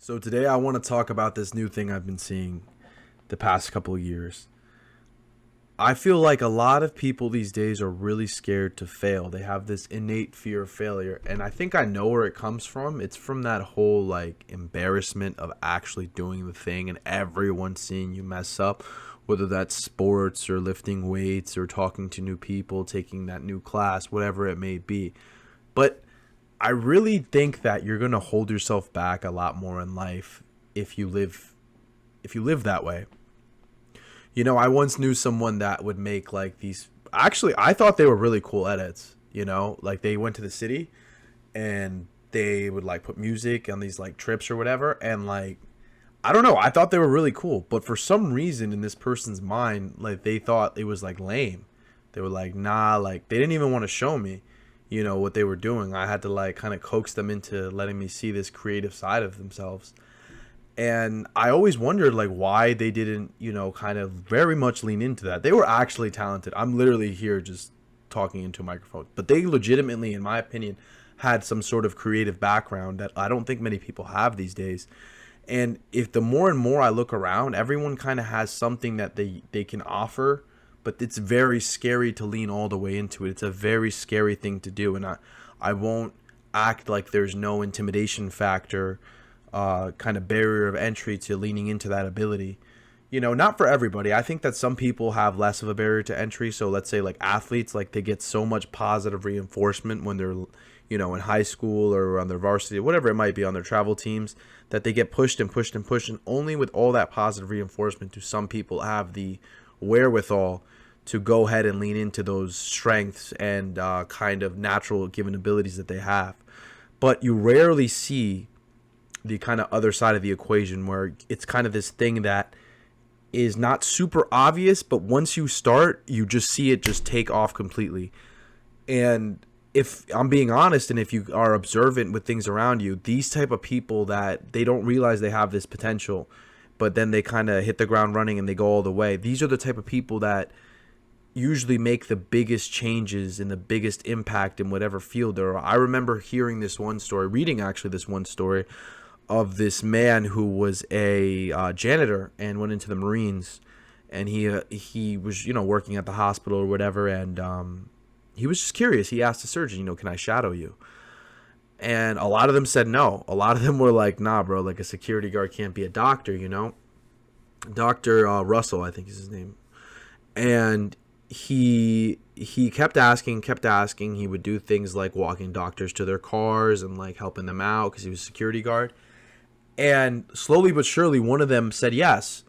So today I want to talk about this new thing I've been seeing the past couple of years. I feel like a lot of people these days are really scared to fail. They have this innate fear of failure, and I think I know where it comes from. It's from that whole like embarrassment of actually doing the thing and everyone seeing you mess up, whether that's sports or lifting weights or talking to new people, taking that new class, whatever it may be. But I really think that you're going to hold yourself back a lot more in life if you live that way. I once knew someone that would make like these. Actually, I thought they were really cool edits. Like they went to the city and they would like put music on these like trips or whatever. And like, I don't know. I thought they were really cool. But for some reason in this person's mind, like they thought it was like lame. They were like, nah, like they didn't even want to show me, what they were doing. I had to like kind of coax them into letting me see this creative side of themselves. And I always wondered like why they didn't, kind of very much lean into that. They were actually talented. I'm literally here just talking into a microphone. But they legitimately, in my opinion, had some sort of creative background that I don't think many people have these days. And if the more and more I look around, everyone kind of has something that they can offer, but it's very scary to lean all the way into it. It's a very scary thing to do. And I won't act like there's no intimidation factor, kind of barrier of entry to leaning into that ability. Not for everybody. I think that some people have less of a barrier to entry. So let's say like athletes, like they get so much positive reinforcement when they're, in high school or on their varsity, whatever it might be, on their travel teams, that they get pushed and pushed and pushed. And only with all that positive reinforcement do some people have the wherewithal to go ahead and lean into those strengths and kind of natural given abilities that they have. But you rarely see the kind of other side of the equation where it's kind of this thing that is not super obvious, but once you start, you just see it just take off completely. And if I'm being honest, and if you are observant with things around you, these type of people that they don't realize they have this potential, but then they kind of hit the ground running and they go all the way. These are the type of people that usually make the biggest changes and the biggest impact in whatever field they're in. I remember hearing this one story, reading actually this one story of this man who was a janitor and went into the Marines, and he was working at the hospital or whatever, and he was just curious. He asked the surgeon, can I shadow you? And a lot of them said no. A lot of them were like, nah, bro, like a security guard can't be a doctor, Dr. Russell, I think is his name. And he kept asking. He would do things like walking doctors to their cars and like helping them out because he was a security guard. And slowly but surely, one of them said yes.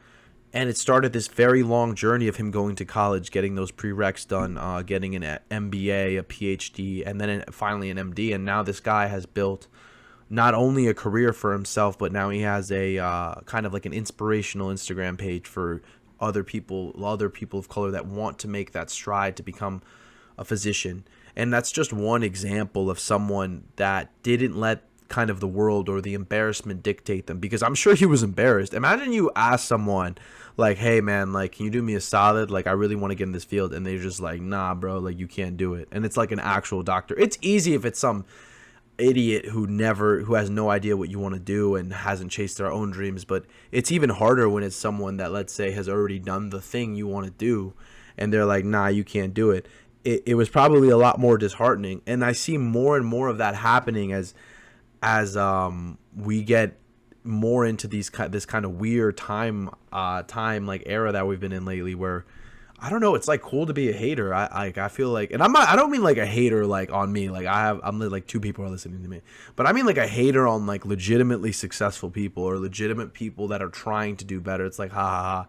And it started this very long journey of him going to college, getting those prereqs done, getting an MBA, a PhD, and then finally an MD. And now this guy has built not only a career for himself, but now he has a kind of like an inspirational Instagram page for other people of color that want to make that stride to become a physician. And that's just one example of someone that didn't let kind of the world or the embarrassment dictate them, because I'm sure he was embarrassed. Imagine you ask someone like, hey man, like, can you do me a solid? Like, I really want to get in this field. And they're just like, nah, bro, like you can't do it. And it's like an actual doctor. It's easy if it's some idiot who has no idea what you want to do and hasn't chased their own dreams. But it's even harder when it's someone that, let's say, has already done the thing you want to do and they're like, nah, you can't do it. It was probably a lot more disheartening. And I see more and more of that happening as we get more into this kind of weird time like era that we've been in lately, where I don't know, it's like cool to be a hater. I feel like, and I don't mean like a hater like on me, like I'm like two people are listening to me, but I mean like a hater on like legitimately successful people or legitimate people that are trying to do better. It's like ha ha ha,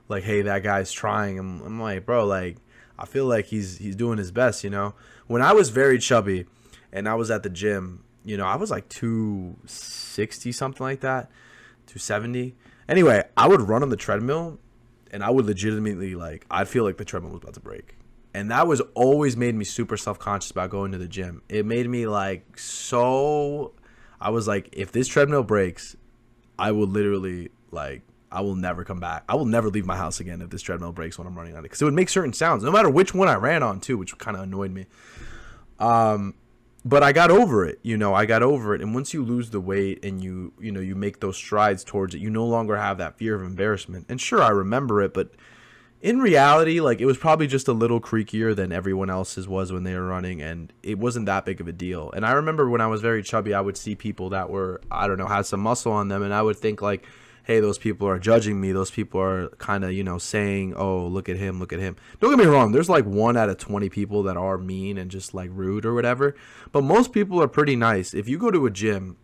like, hey, that guy's trying. I'm like, bro, like I feel like he's doing his best. When I was very chubby and I was at the gym, I was like 260, something like that, 270. Anyway, I would run on the treadmill and I would legitimately, like, I'd feel like the treadmill was about to break. And that was always made me super self-conscious about going to the gym. It made me like I was like, if this treadmill breaks, I will literally, like, I will never come back. I will never leave my house again if this treadmill breaks when I'm running on it. Because it would make certain sounds, no matter which one I ran on too, which kind of annoyed me. But I got over it. I got over it. And once you lose the weight and you make those strides towards it, you no longer have that fear of embarrassment. And sure, I remember it, but in reality, like, it was probably just a little creakier than everyone else's was when they were running, and it wasn't that big of a deal. And I remember when I was very chubby, I would see people that were, I don't know, had some muscle on them, and I would think like, hey, those people are judging me. Those people are kind of, saying, oh, look at him, look at him. Don't get me wrong. There's like 1 out of 20 people that are mean and just like rude or whatever. But most people are pretty nice. If you go to a gym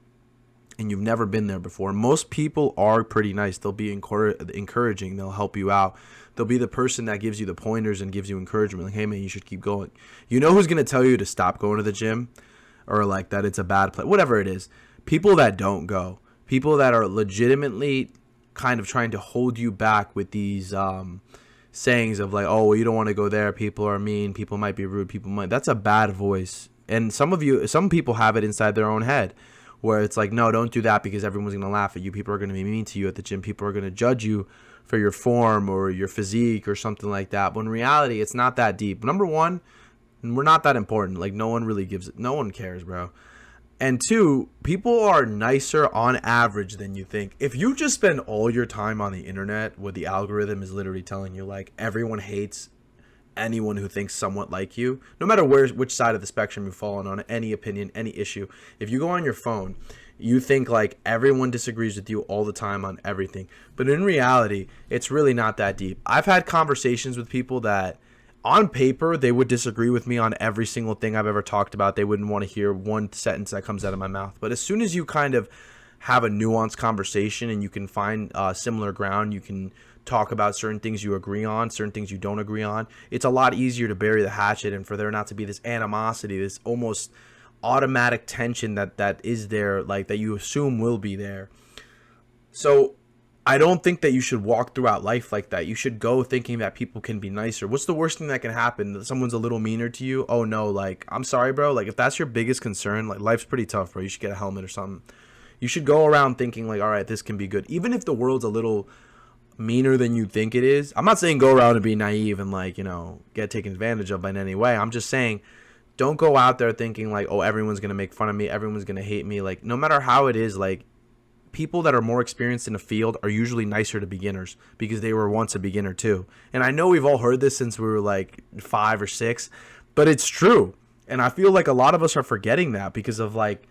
and you've never been there before, most people are pretty nice. They'll be encouraging. They'll help you out. They'll be the person that gives you the pointers and gives you encouragement. Like, hey, man, you should keep going. You know who's going to tell you to stop going to the gym, or like that it's a bad place, whatever it is? People that don't go. People that are legitimately kind of trying to hold you back with these sayings of like, oh, well, you don't want to go there. People are mean. People might be rude. That's a bad voice. And some people have it inside their own head where it's like, no, don't do that because everyone's going to laugh at you. People are going to be mean to you at the gym. People are going to judge you for your form or your physique or something like that. But in reality, it's not that deep. Number one, we're not that important. Like, no one cares, bro. And 2, people are nicer on average than you think. If you just spend all your time on the internet where the algorithm is literally telling you like everyone hates anyone who thinks somewhat like you, no matter which side of the spectrum you fall on any opinion, any issue, if you go on your phone, you think like everyone disagrees with you all the time on everything. But in reality, it's really not that deep. I've had conversations with people that on paper, they would disagree with me on every single thing I've ever talked about. They wouldn't want to hear one sentence that comes out of my mouth. But as soon as you kind of have a nuanced conversation and you can find similar ground, you can talk about certain things you agree on, certain things you don't agree on, it's a lot easier to bury the hatchet and for there not to be this animosity, this almost automatic tension that is there, like that you assume will be there. So I don't think that you should walk throughout life like that. You should go thinking that people can be nicer. What's the worst thing that can happen? That someone's a little meaner to you? Oh no, like, I'm sorry, bro. Like, if that's your biggest concern, like, life's pretty tough, bro. You should get a helmet or something. You should go around thinking like, all right, this can be good. Even if the world's a little meaner than you think it is. I'm not saying go around and be naive and like, get taken advantage of in any way. I'm just saying don't go out there thinking like, oh, everyone's going to make fun of me. Everyone's going to hate me. Like, no matter how it is, like, people that are more experienced in a field are usually nicer to beginners because they were once a beginner too. And I know we've all heard this since we were like 5 or 6, but it's true. And I feel like a lot of us are forgetting that because of like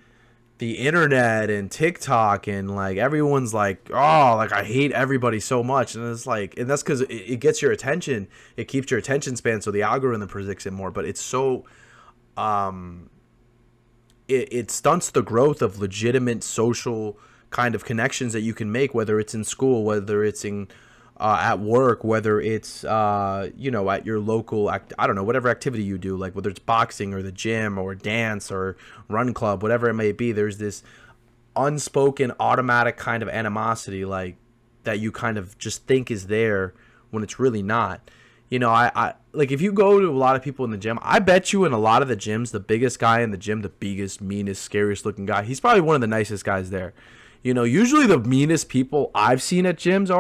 the internet and TikTok and like everyone's like, oh, like I hate everybody so much. And it's like, and that's because it gets your attention. It keeps your attention span. So the algorithm predicts it more, but it's so, it stunts the growth of legitimate social kind of connections that you can make, whether it's in school, whether it's in at work, whether it's at your local I don't know, whatever activity you do, like whether it's boxing or the gym or dance or run club, whatever it may be. There's this unspoken automatic kind of animosity like that you kind of just think is there when it's really not. I like, if you go to a lot of people in the gym, I bet you in a lot of the gyms, the biggest guy in the gym, the biggest, meanest, scariest looking guy, he's probably one of the nicest guys there. Usually the meanest people I've seen at gyms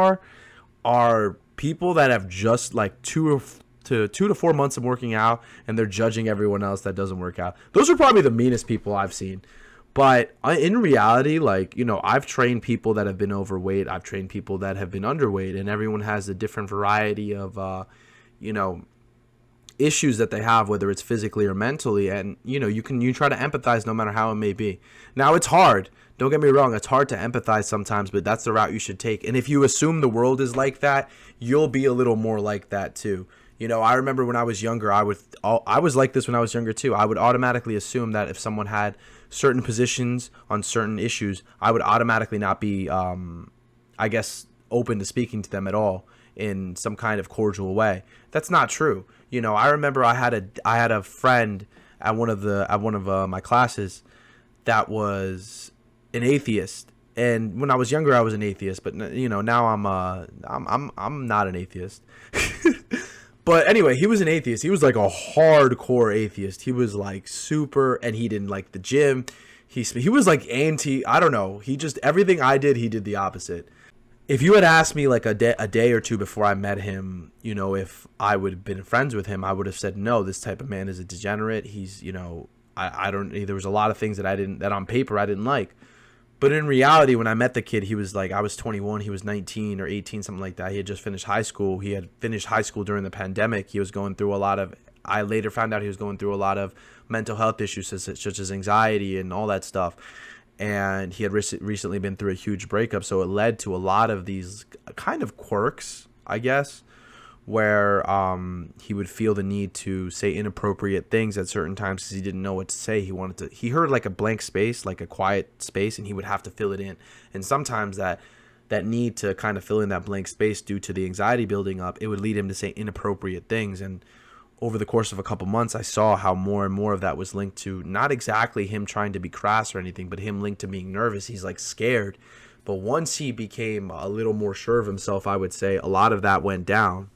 are people that have just like 2 to 4 months of working out and they're judging everyone else that doesn't work out. Those are probably the meanest people I've seen. But in reality, like, I've trained people that have been overweight. I've trained people that have been underweight, and everyone has a different variety of, issues that they have, whether it's physically or mentally. And, you try to empathize no matter how it may be. Now, it's hard. Don't get me wrong. It's hard to empathize sometimes, but that's the route you should take. And if you assume the world is like that, you'll be a little more like that too. I remember when I was younger, I was like this when I was younger too. I would automatically assume that if someone had certain positions on certain issues, I would automatically not be, open to speaking to them at all in some kind of cordial way. That's not true. I remember I had a friend at one of my classes that was an atheist, and when I was younger I was an atheist, but now I'm not an atheist. But anyway, he was an atheist. He was like a hardcore atheist. He was like super, and he didn't like the gym. He was like anti, I don't know, he just, everything I did, he did the opposite. If you had asked me like a day or two before I met him, if I would have been friends with him, I would have said, no, this type of man is a degenerate. He's, I don't, there was a lot of things that on paper I didn't like. But in reality, when I met the kid, he was like, I was 21, he was 19 or 18, something like that. He had just finished high school. He had finished high school during the pandemic. He was going through a lot of, I later found out he was going through a lot of mental health issues such as anxiety and all that stuff. And he had recently been through a huge breakup. So it led to a lot of these kind of quirks, I guess, where he would feel the need to say inappropriate things at certain times because he didn't know what to say. He heard like a blank space, like a quiet space, and he would have to fill it in. And sometimes that need to kind of fill in that blank space due to the anxiety building up, it would lead him to say inappropriate things. And over the course of a couple months, I saw how more and more of that was linked to not exactly him trying to be crass or anything, but him linked to being nervous. He's like scared. But once he became a little more sure of himself, I would say a lot of that went down.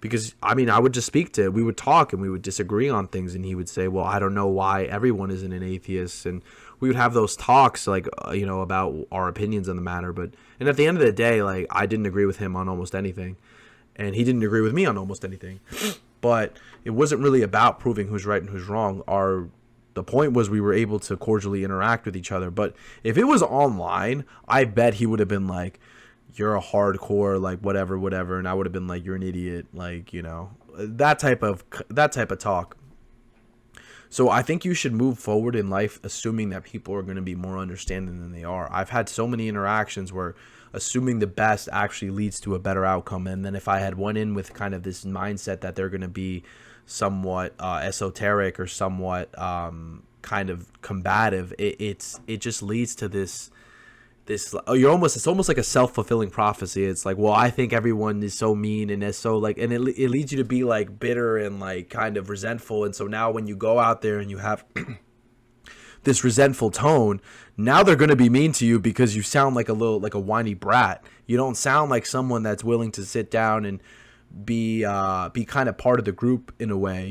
Because, I mean, we would talk and we would disagree on things. And he would say, well, I don't know why everyone isn't an atheist. And we would have those talks, like, about our opinions on the matter. And at the end of the day, like, I didn't agree with him on almost anything. And he didn't agree with me on almost anything. But it wasn't really about proving who's right and who's wrong. The point was we were able to cordially interact with each other. But if it was online, I bet he would have been like, you're a hardcore, like, whatever, and I would have been like, you're an idiot, like, that type of talk. So I think you should move forward in life assuming that people are going to be more understanding than they are. I've had so many interactions where assuming the best actually leads to a better outcome, and then if I had went in with kind of this mindset that they're going to be somewhat esoteric or somewhat kind of combative, it just leads to this it's almost like a self-fulfilling prophecy. It's like, well, I think everyone is so mean and is so like, and it leads you to be like bitter and like kind of resentful. And so now when you go out there and you have this resentful tone, now they're going to be mean to you because you sound like a whiny brat. You don't sound like someone that's willing to sit down and be kind of part of the group in a way,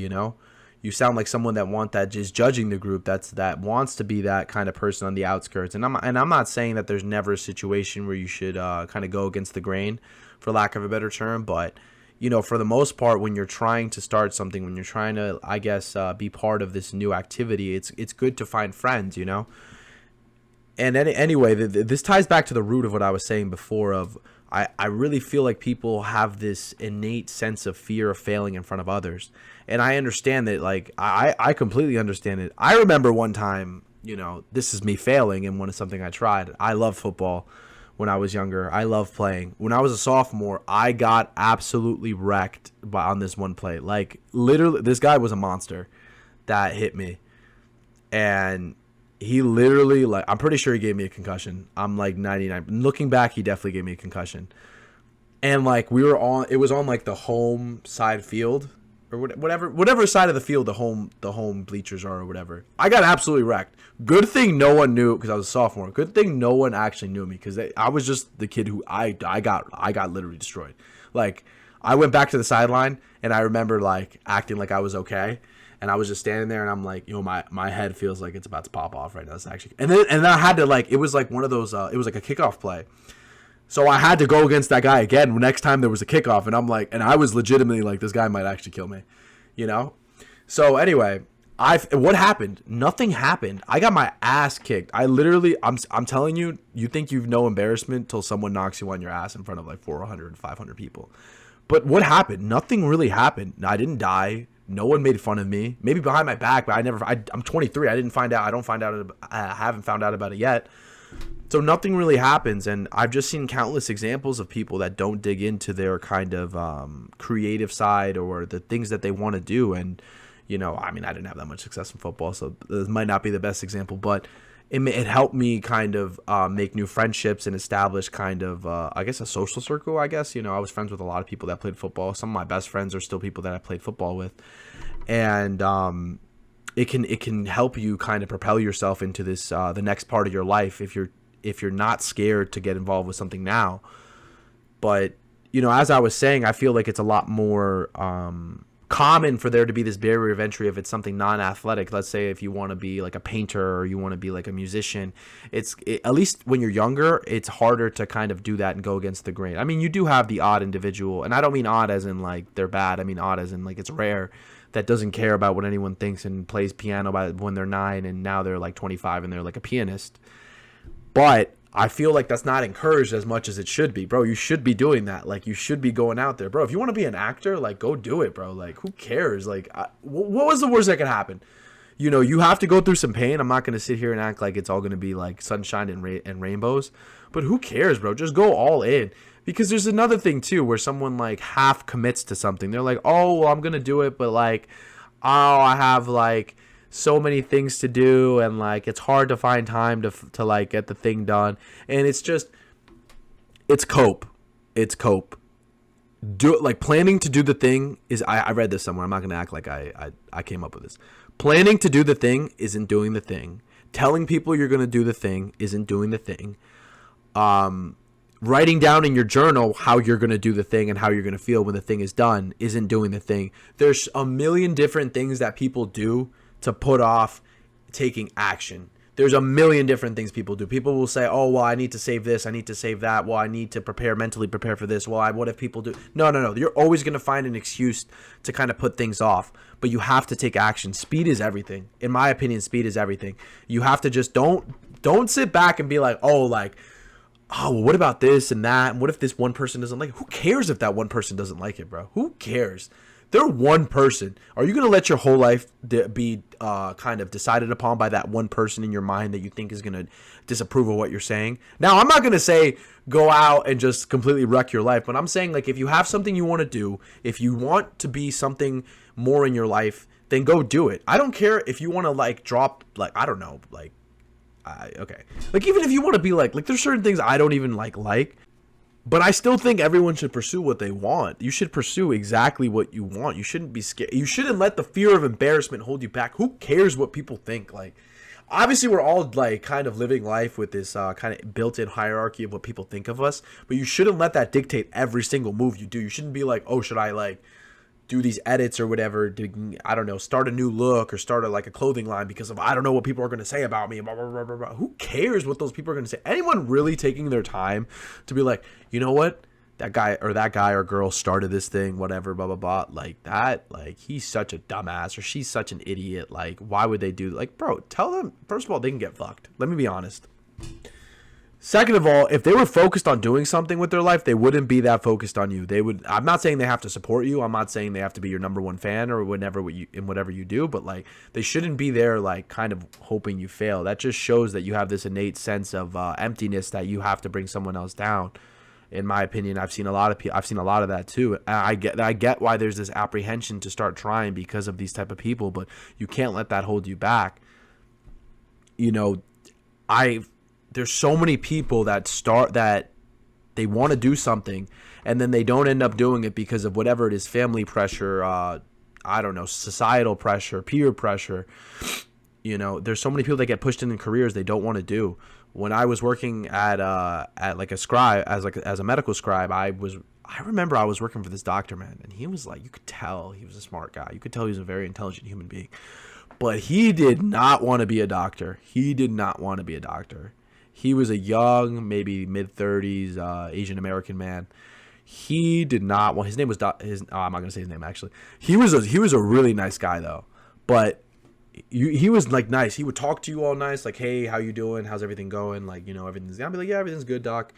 You sound like someone that is judging the group, that wants to be that kind of person on the outskirts. And I'm not saying that there's never a situation where you should kind of go against the grain, for lack of a better term. But for the most part, when you're trying to start something, when you're trying to, I guess, be part of this new activity, it's good to find friends, And anyway, this ties back to the root of what I was saying before. I really feel like people have this innate sense of fear of failing in front of others. And I understand that, like, I completely understand it. I remember one time, this is me failing in something I tried. I loved football when I was younger. I loved playing. When I was a sophomore, I got absolutely wrecked on this one play. Like, literally, this guy was a monster that hit me. And he literally, like, I'm pretty sure he gave me a concussion. I'm like 99. Looking back, he definitely gave me a concussion. And like it was on like the home side field or whatever side of the field the home bleachers are or whatever. I got absolutely wrecked. Good thing no one knew because I was a sophomore. Good thing no one actually knew me because I was just the kid who I got literally destroyed. Like, I went back to the sideline and I remember like acting like I was okay. And I was just standing there, and I'm like, my head feels like it's about to pop off right now. It's actually, and then I had to, like, it was like one of those, it was like a kickoff play, so I had to go against that guy again next time there was a kickoff, and I'm like, and I was legitimately like, this guy might actually kill me, So anyway, what happened? Nothing happened. I got my ass kicked. I literally, I'm telling you, you think you've no embarrassment till someone knocks you on your ass in front of like 400, 500 people. But what happened? Nothing really happened. I didn't die. No one made fun of me. Maybe behind my back, but I'm 23. I haven't found out about it yet. So nothing really happens. And I've just seen countless examples of people that don't dig into their kind of creative side or the things that they want to do. And, I didn't have that much success in football, so this might not be the best example, but it helped me kind of make new friendships and establish kind of, I guess, a social circle, I guess. I was friends with a lot of people that played football. Some of my best friends are still people that I played football with. And it can help you kind of propel yourself into this the next part of your life if you're not scared to get involved with something now. But, as I was saying, I feel like it's a lot more common for there to be this barrier of entry if it's something non-athletic. Let's say if you want to be like a painter or you want to be like a musician, at least when you're younger, it's harder to kind of do that and go against the grain. I mean, you do have the odd individual, and I don't mean odd as in like they're bad. I mean odd as in like it's rare, that doesn't care about what anyone thinks and plays piano when they're 9 and now they're like 25 and they're like a pianist. But I feel like that's not encouraged as much as it should be, bro. You should be doing that. Like, you should be going out there, bro. If you want to be an actor, like, go do it, bro. Like, who cares? Like, what was the worst that could happen? You know, you have to go through some pain. I'm not going to sit here and act like it's all going to be like sunshine and rainbows, but who cares, bro? Just go all in. Because there's another thing too, where someone like half commits to something. They're like, oh, well, I'm going to do it, but like, oh, I have like so many things to do, and like it's hard to find time to like get the thing done. And it's cope. Planning to do the thing is, I read this somewhere. I'm not gonna act like I came up with this. Planning to do the thing isn't doing the thing. Telling people you're gonna do the thing isn't doing the thing. Writing down in your journal how you're going to do the thing and how you're going to feel when the thing is done isn't doing the thing. There's a million different things that people do to put off taking action. There's a million different things people do. People will say, oh, well, I need to save this. I need to save that. Well, I need to mentally prepare for this. Well, what if people do? No. You're always going to find an excuse to kind of put things off, but you have to take action. Speed is everything. In my opinion, speed is everything. You have to just don't sit back and be like, oh, well, what about this and that? And what if this one person doesn't like it? Who cares if that one person doesn't like it, bro? Who cares? They're one person. Are you going to let your whole life be kind of decided upon by that one person in your mind that you think is going to disapprove of what you're saying? Now, I'm not going to say go out and just completely wreck your life, but I'm saying, like, if you have something you want to do, if you want to be something more in your life, then go do it. I don't care if you want to, like, drop, like, I don't know, like, okay. Like, even if you want to be like there's certain things I don't even like, but I still think everyone should pursue what they want. You should pursue exactly what you want. You shouldn't be scared. You shouldn't let the fear of embarrassment hold you back. Who cares what people think? Like, obviously we're all like kind of living life with this kind of built-in hierarchy of what people think of us, but you shouldn't let that dictate every single move you do. You shouldn't be like, oh, should I like do these edits or whatever, I don't know, start a new look or start a clothing line because of I don't know what people are going to say about me. Blah, blah, blah, blah, blah. Who cares what those people are going to say? Anyone really taking their time to be like, you know what, that guy or girl started this thing, whatever, blah, blah, blah, like that, like he's such a dumbass or she's such an idiot. Like, why would they do like, bro, tell them, first of all, they can get fucked. Let me be honest. Second of all, if they were focused on doing something with their life, they wouldn't be that focused on you. They would. I'm not saying they have to support you. I'm not saying they have to be your number one fan or whatever you do. But like, they shouldn't be there like kind of hoping you fail. That just shows that you have this innate sense of emptiness that you have to bring someone else down. In my opinion, I've seen a lot of that too. I get why there's this apprehension to start trying because of these type of people, but you can't let that hold you back. You know, there's so many people that they want to do something and then they don't end up doing it because of whatever it is, family pressure, I don't know, societal pressure, peer pressure. You know, there's so many people that get pushed into careers they don't want to do. When I was working at like a scribe, as a medical scribe, I remember I was working for this doctor, man, and he was like, you could tell he was a smart guy. You could tell he was a very intelligent human being. But he did not want to be a doctor. He was a young, maybe mid-30s Asian American man. He did not want. His name was. I'm not gonna say his name actually. He was a really nice guy though, but he was like nice. He would talk to you all nice, like, hey, how you doing? How's everything going? Like, you know, everything's. I'd be like, yeah, everything's good, doc.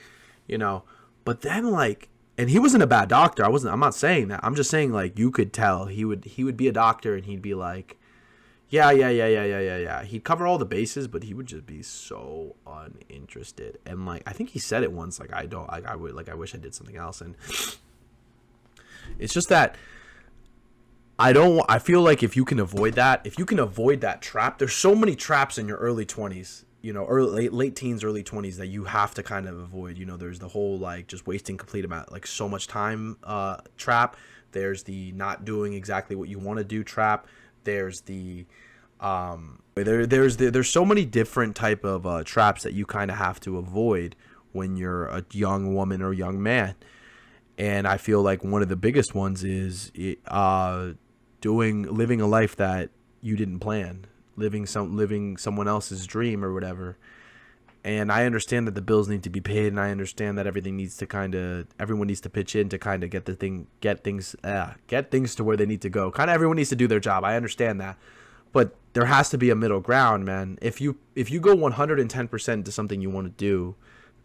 You know, but then like, and he wasn't a bad doctor. I'm not saying that. I'm just saying like you could tell he would be a doctor and he'd be like. Yeah. He'd cover all the bases, but he would just be so uninterested. And like, I think he said it once, like, I wish I did something else. And it's just that I feel like if you can avoid that trap, there's so many traps in your early 20s, you know, late teens, early 20s that you have to kind of avoid. You know, there's the whole, like, just wasting complete amount, like so much time, trap. There's the not doing exactly what you want to do trap. There's the there's so many different type of traps that you kind of have to avoid when you're a young woman or young man. And I feel like one of the biggest ones is living a life that you didn't plan, living someone else's dream or whatever. And I understand that the bills need to be paid, and I understand that everyone needs to pitch in to kind of get things to where they need to go. Kind of everyone needs to do their job. I understand that. But there has to be a middle ground, man. If you go 110% to something you want to do,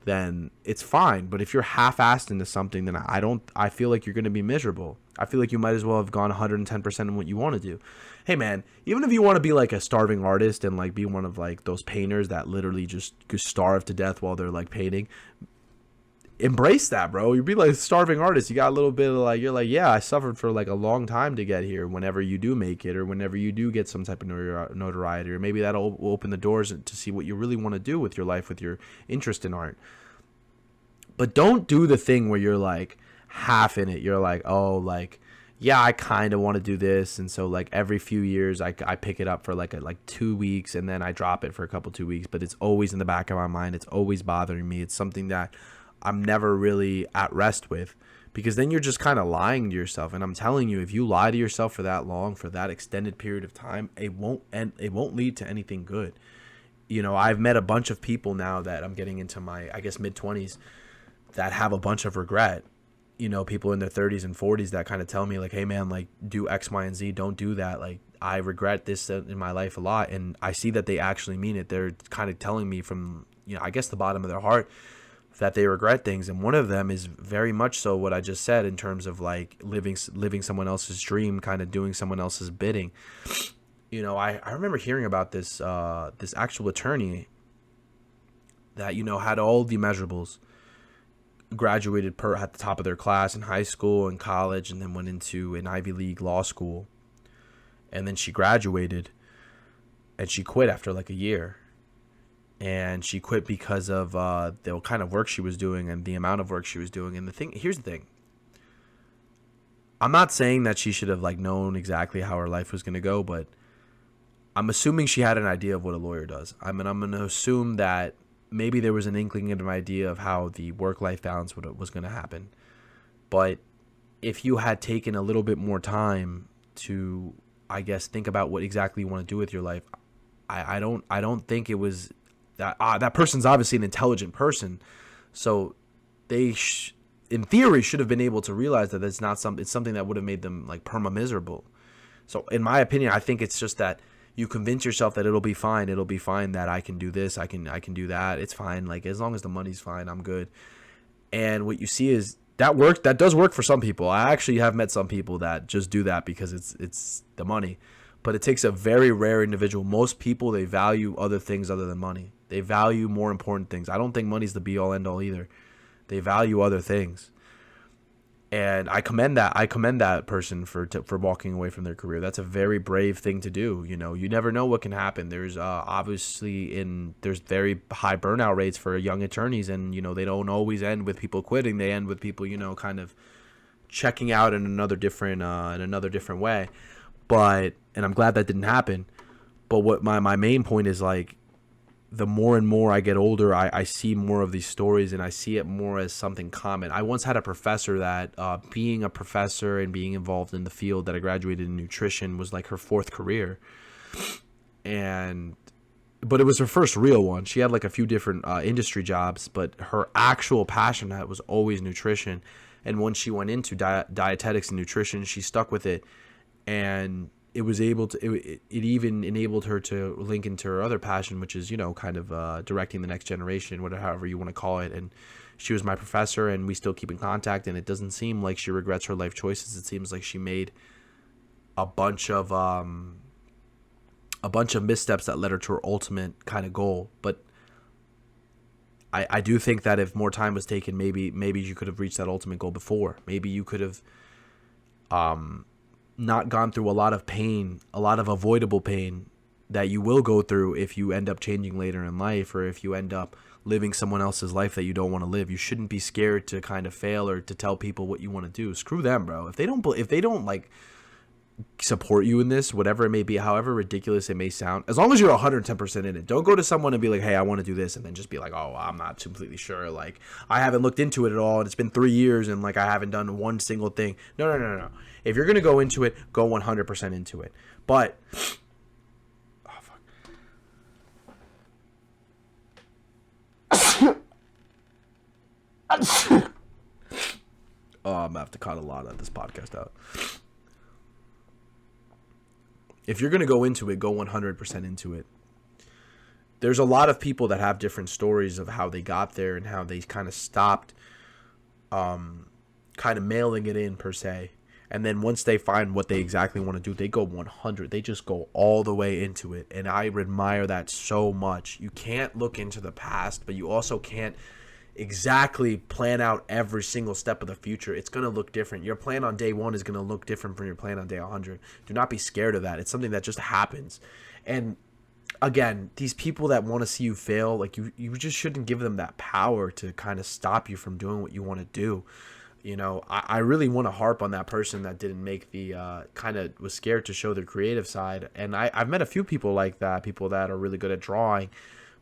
then it's fine. But if you're half-assed into something, then I feel like you're going to be miserable. I feel like you might as well have gone 110% in what you want to do. Hey, man, even if you want to be like a starving artist and like be one of like those painters that literally just starve to death while they're like painting, embrace that, bro. You'd be like a starving artist. You got a little bit of like, you're like, yeah, I suffered for like a long time to get here. Whenever you do make it, or whenever you do get some type of notoriety, or maybe that'll open the doors to see what you really want to do with your life, with your interest in art. But don't do the thing where you're like half in it. You're like, oh, like, yeah, I kind of want to do this. And so like every few years I pick it up for like 2 weeks, and then I drop it for a couple 2 weeks, but it's always in the back of my mind. It's always bothering me. It's something that I'm never really at rest with, because then you're just kind of lying to yourself. And I'm telling you, if you lie to yourself for that long, for that extended period of time, it won't lead to anything good. You know, I've met a bunch of people now that I'm getting into my, I guess, mid-20s that have a bunch of regret. You know, people in their 30s and 40s that kind of tell me like, hey man, like do X, Y, and Z. Don't do that. Like, I regret this in my life a lot. And I see that they actually mean it. They're kind of telling me from, you know, I guess the bottom of their heart that they regret things. And one of them is very much so what I just said, in terms of like living someone else's dream, kind of doing someone else's bidding. You know, I remember hearing about this actual attorney that, you know, had all the measurables, graduated at the top of their class in high school and college, and then went into an Ivy League law school. And then she graduated and she quit after like a year. And she quit because of the kind of work she was doing and the amount of work she was doing. And here's the thing. I'm not saying that she should have like known exactly how her life was going to go, but I'm assuming she had an idea of what a lawyer does. I mean, I'm going to assume that maybe there was an inkling of an idea of how the work-life balance was going to happen. But if you had taken a little bit more time to, I guess, think about what exactly you want to do with your life, I don't think it was that that person's obviously an intelligent person, so they in theory should have been able to realize that it's something that would have made them like perma miserable. So in my opinion, I think it's just that you convince yourself that it'll be fine, that I can do this, I can do that, it's fine, like as long as the money's fine, I'm good. And what you see is that does work for some people. I actually have met some people that just do that because it's the money. But it takes a very rare individual. Most people, they value other things other than money. They value more important things. I don't think money's the be all end all either. They value other things. And I commend that person for walking away from their career. That's a very brave thing to do. You know, you never know what can happen. There's there's very high burnout rates for young attorneys, and you know they don't always end with people quitting. They end with people, you know, kind of checking out in another different way. But and I'm glad that didn't happen. But what my main point is, like, the more and more I get older, I see more of these stories, and I see it more as something common. I once had a professor that being a professor and being involved in the field that I graduated in nutrition was like her fourth career. But it was her first real one. She had like a few different industry jobs, but her actual passion was always nutrition. And once she went into dietetics and nutrition, she stuck with it. And it was able to, it even enabled her to link into her other passion, which is, you know, kind of directing the next generation, whatever, however you want to call it. And she was my professor, and we still keep in contact. And it doesn't seem like she regrets her life choices. It seems like she made a bunch of missteps that led her to her ultimate kind of goal. But I do think that if more time was taken, maybe you could have reached that ultimate goal before. Maybe you could have not gone through a lot of pain, a lot of avoidable pain that you will go through if you end up changing later in life, or if you end up living someone else's life that you don't want to live. You shouldn't be scared to kind of fail or to tell people what you want to do. Screw them, bro. If they don't like, support you in this, whatever it may be, however ridiculous it may sound, as long as you're 110% in it. Don't go to someone and be like, hey, I want to do this, and then just be like, oh, I'm not completely sure. Like, I haven't looked into it at all, and it's been 3 years, and like I haven't done one single thing. No. If you're gonna go into it, go 100% into it. But I'm gonna have to cut a lot of this podcast out. If you're gonna go into it, go 100% into it. There's a lot of people that have different stories of how they got there and how they kind of stopped kind of mailing it in per se. And then once they find what they exactly want to do, they go 100. They just go all the way into it. And I admire that so much. You can't look into the past, but you also can't exactly plan out every single step of the future. It's going to look different. Your plan on day 1 is going to look different from your plan on day 100. Do not be scared of that. It's something that just happens. And again, these people that want to see you fail, like you just shouldn't give them that power to kind of stop you from doing what you want to do. You know, I really want to harp on that person that didn't make the kind of was scared to show their creative side. And I've met a few people like that, people that are really good at drawing,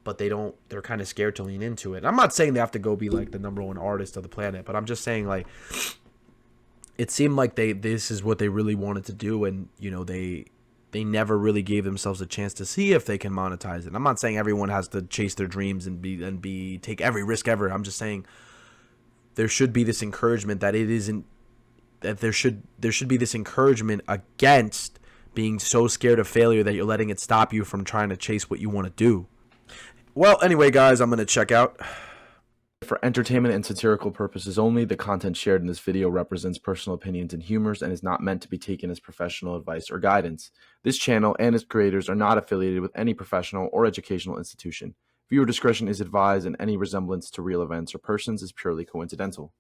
but they're kind of scared to lean into it. And I'm not saying they have to go be like the #1 artist of the planet, but I'm just saying, like, it seemed like this is what they really wanted to do. And, you know, they never really gave themselves a chance to see if they can monetize it. I'm not saying everyone has to chase their dreams and take every risk ever. I'm just saying there should be this encouragement that there should be this encouragement against being so scared of failure that you're letting it stop you from trying to chase what you want to do. Well, anyway, guys, I'm going to check out. For entertainment and satirical purposes only, the content shared in this video represents personal opinions and humors and is not meant to be taken as professional advice or guidance. This channel and its creators are not affiliated with any professional or educational institution. Viewer discretion is advised, and any resemblance to real events or persons is purely coincidental.